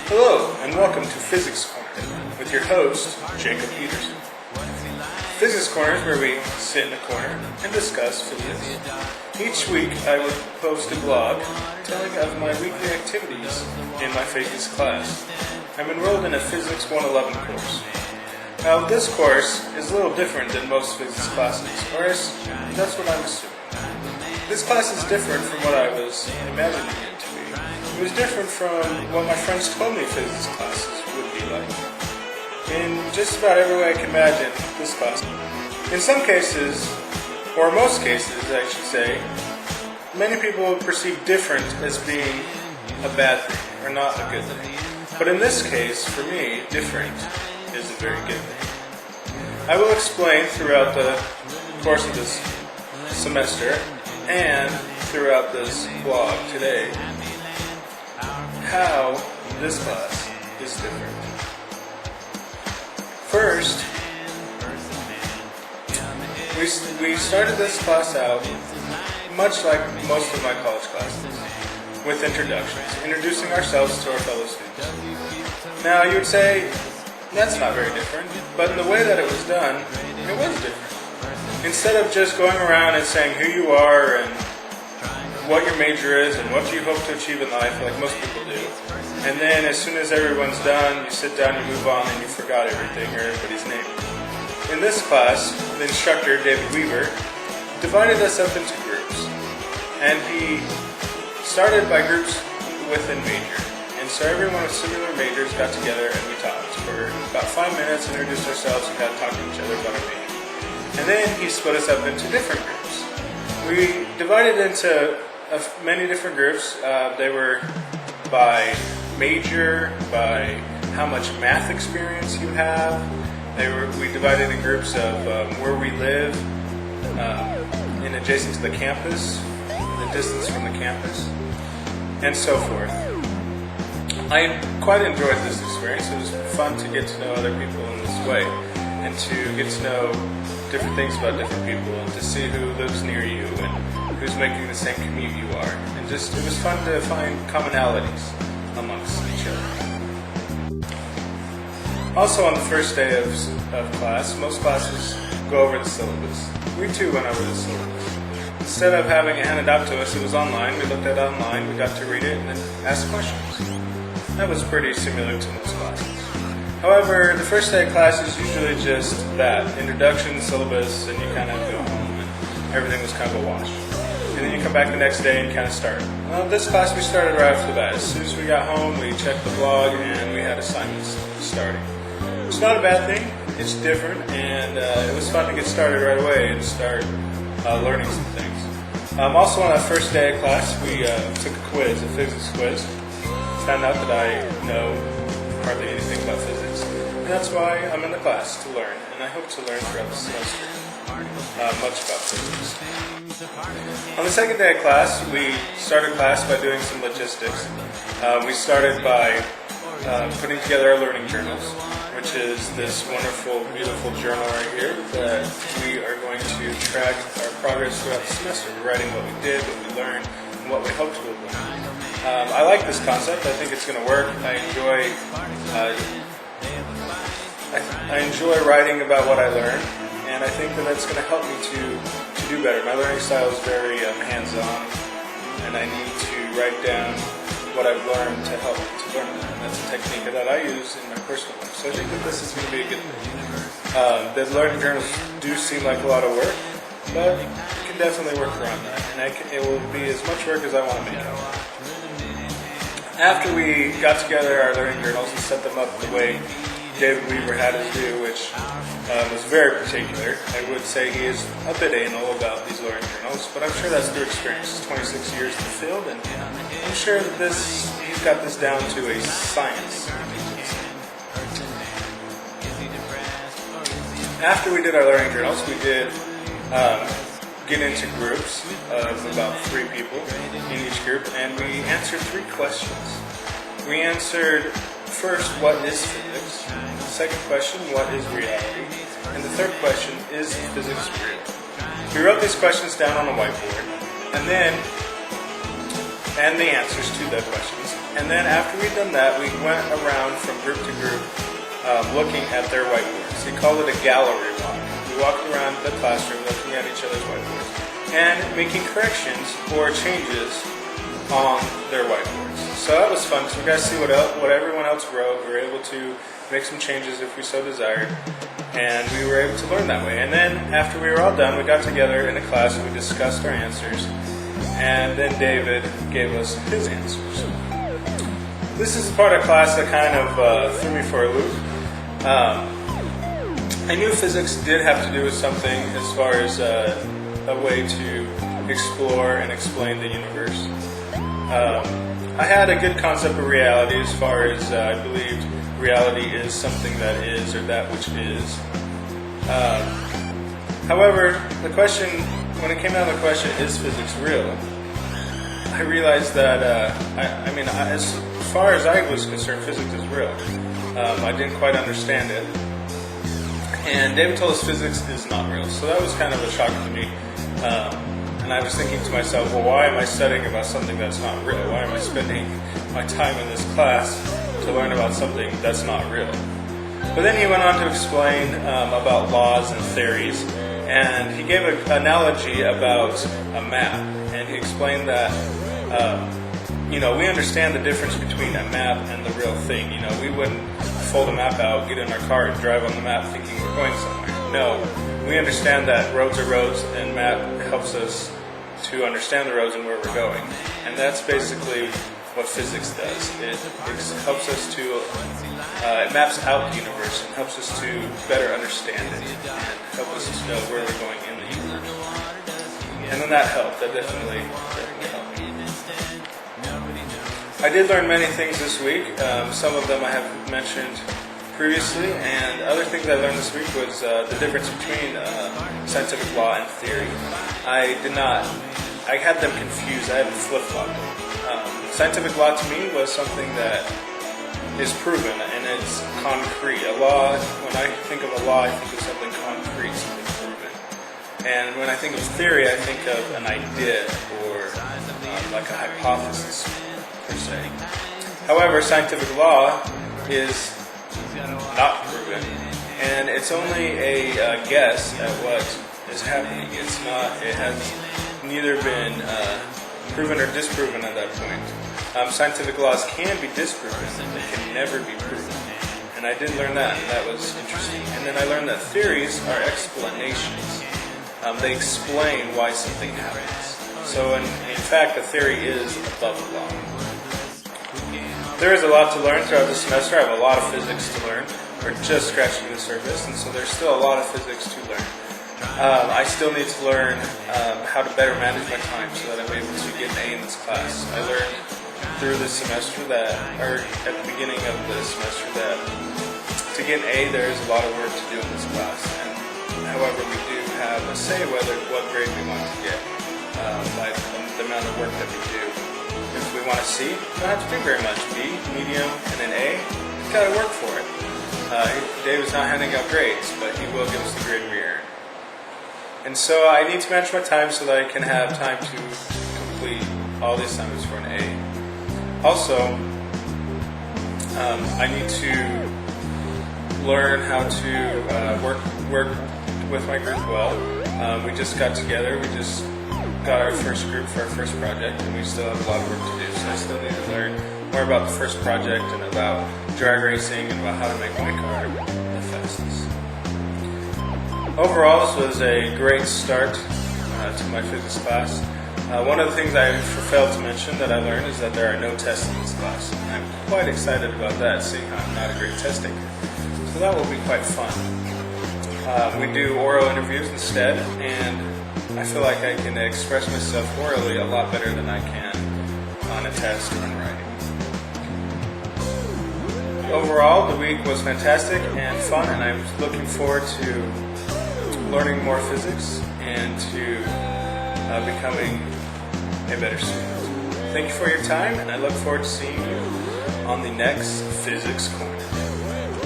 Hello, and welcome to Physics Corner with your host, Jacob Peterson. Physics Corner is where we sit in a corner and discuss physics. Each week I will post a blog telling of my weekly activities in my physics class. I'm enrolled in a Physics 111 course. Now this course is a little different than most physics classes, or that's what I'm assuming. This class is different from what I was imagining it to be. It was different from what my friends told me physics classes would be like. In just about every way I can imagine this class. In some cases, or most cases I should say, many people perceive different as being a bad thing, or not a good thing. But in this case, for me, different is a very good thing. I will explain throughout the course of this semester and throughout this blog today how this class is different. First, we started this class out much like most of my college classes, with introductions, introducing ourselves to our fellow students. Now you would say, that's not very different, but in the way that it was done, it was different. Instead of just going around and saying who you are and what your major is and what you hope to achieve in life, like most people do, and then as soon as everyone's done, you sit down, you move on, and you forgot everything or everybody's name. In this class, the instructor, David Weaver, divided us up into groups, and he started by groups within major. And so everyone with similar majors got together and we talked for about 5 minutes, introduced ourselves, and got to talk to each other about our major. And then he split us up into different groups. We divided into many different groups. They were by major, by how much math experience you have. We divided in groups of where we live, in adjacent to the campus, the distance from the campus, and so forth. I quite enjoyed this experience. It was fun to get to know other people in this way, and to get to know different things about different people, and to see who lives near you and who's making the same commute you are. And just, it was fun to find commonalities amongst each other. Also on the first day of class, most classes go over the syllabus. We too went over the syllabus. Instead of having it handed out to us, it was online. We looked at it online, we got to read it, and then ask questions. That was pretty similar to most classes. However, the first day of class is usually just that, introduction, syllabus, and you kind of go home, and everything was kind of a wash. And then you come back the next day and kind of start. Well, this class we started right off the bat. As soon as we got home, we checked the blog, and we had assignments starting. It's not a bad thing, it's different, and it was fun to get started right away and start learning some things. Also on that first day of class, we took a quiz, a physics quiz. Found out that I know hardly anything about physics, and that's why I'm in the class, to learn, and I hope to learn throughout the semester much about physics. On the second day of class, we started class by doing some logistics. We started by putting together our learning journals, which is this wonderful, beautiful journal right here that we are going to track our progress throughout the semester, writing what we did, what we learned, and what we hope to have learned. I like this concept. I think it's going to work. I enjoy writing about what I learn, and I think that that's going to help me to do better. My learning style is very hands-on, and I need to write down what I've learned to help to learn that. And that's a technique that I use in my personal life. So I think that this is going to be a good thing. The learning journals do seem like a lot of work, but you can definitely work around that, and it will be as much work as I want to make it. After we got together our learning journals and set them up the way David Weaver had us do, which was very particular, I would say he is a bit anal about these learning journals, but I'm sure that's through experience. 26 years in the field, and I'm sure that he's got this down to a science. After we did our learning journals, we did get into groups of about 3 people in each group, and we answered 3 questions. We answered first, what is physics? The second question, what is reality? And the third question, is physics real? We wrote these questions down on a whiteboard, and the answers to the questions. And then after we'd done that, we went around from group to group looking at their whiteboards. He called it a gallery walk. We walked around the classroom looking at each other's whiteboards and making corrections or changes on their whiteboards. So that was fun because we got to see what everyone else wrote. We were able to make some changes if we so desired, and we were able to learn that way. And then after we were all done, we got together in a class and we discussed our answers, and then David gave us his answers. This is the part of class that kind of threw me for a loop. I knew physics did have to do with something as far as a way to explore and explain the universe. I had a good concept of reality as far as I believed reality is something that is or that which is. However, the question, when it came down to the question, is physics real? I realized that, as far as I was concerned, physics is real. I didn't quite understand it. And David told us physics is not real. So that was kind of a shock to me. And I was thinking to myself, well, why am I studying about something that's not real? Why am I spending my time in this class to learn about something that's not real? But then he went on to explain about laws and theories. And he gave an analogy about a map. And he explained that, we understand the difference between a map and the real thing. We wouldn't fold a map out, get in our car, and drive on the map thinking we're going somewhere. No, we understand that roads are roads, and map helps us to understand the roads and where we're going. And that's basically what physics does. It helps us to, it maps out the universe and helps us to better understand it and help us to know where we're going in the universe. And then that helped. That definitely helped. I did learn many things this week. Some of them I have mentioned previously, and other things I learned this week was the difference between scientific law and theory. I had them confused. I had them flip-flopped. Scientific law to me was something that is proven and it's concrete. A law, when I think of a law, I think of something concrete, something proven. And when I think of theory, I think of an idea or like a hypothesis per se. However, scientific law is not proven, and it's only a guess at what is happening. It has neither been proven or disproven at that point. Scientific laws can be disproven, they can never be proven. And I did learn that, and that was interesting. And then I learned that theories are explanations. They explain why something happens. So in fact, a theory is above the law. There is a lot to learn throughout the semester. I have a lot of physics to learn. We're just scratching the surface, and so there's still a lot of physics to learn. I still need to learn how to better manage my time so that I'm able to get an A in this class. I learned through this semester or at the beginning of the semester, that to get an A, there is a lot of work to do in this class. And however, we do have a say what grade we want to get by the amount of work that we do. If we want a C, we don't have to do very much. B, medium, and an A, we've got to work for it. David's not handing out grades, but he will give us the grade we earn. And so I need to manage my time so that I can have time to complete all the assignments for an A. Also, I need to learn how to work with my group well. We just got together. We just got our first group for our first project, and we still have a lot of work to do. So I still need to learn more about the first project and about drag racing and about how to make my car the fastest. Overall, this was a great start to my physics class. One of the things I failed to mention that I learned is that there are no tests in this class. And I'm quite excited about that, seeing how I'm not a great test taker. So that will be quite fun. We do oral interviews instead, and I feel like I can express myself orally a lot better than I can on a test or in writing. Overall, the week was fantastic and fun, and I'm looking forward to learning more physics and to becoming a better student. Thank you for your time, and I look forward to seeing you on the next Physics Corner.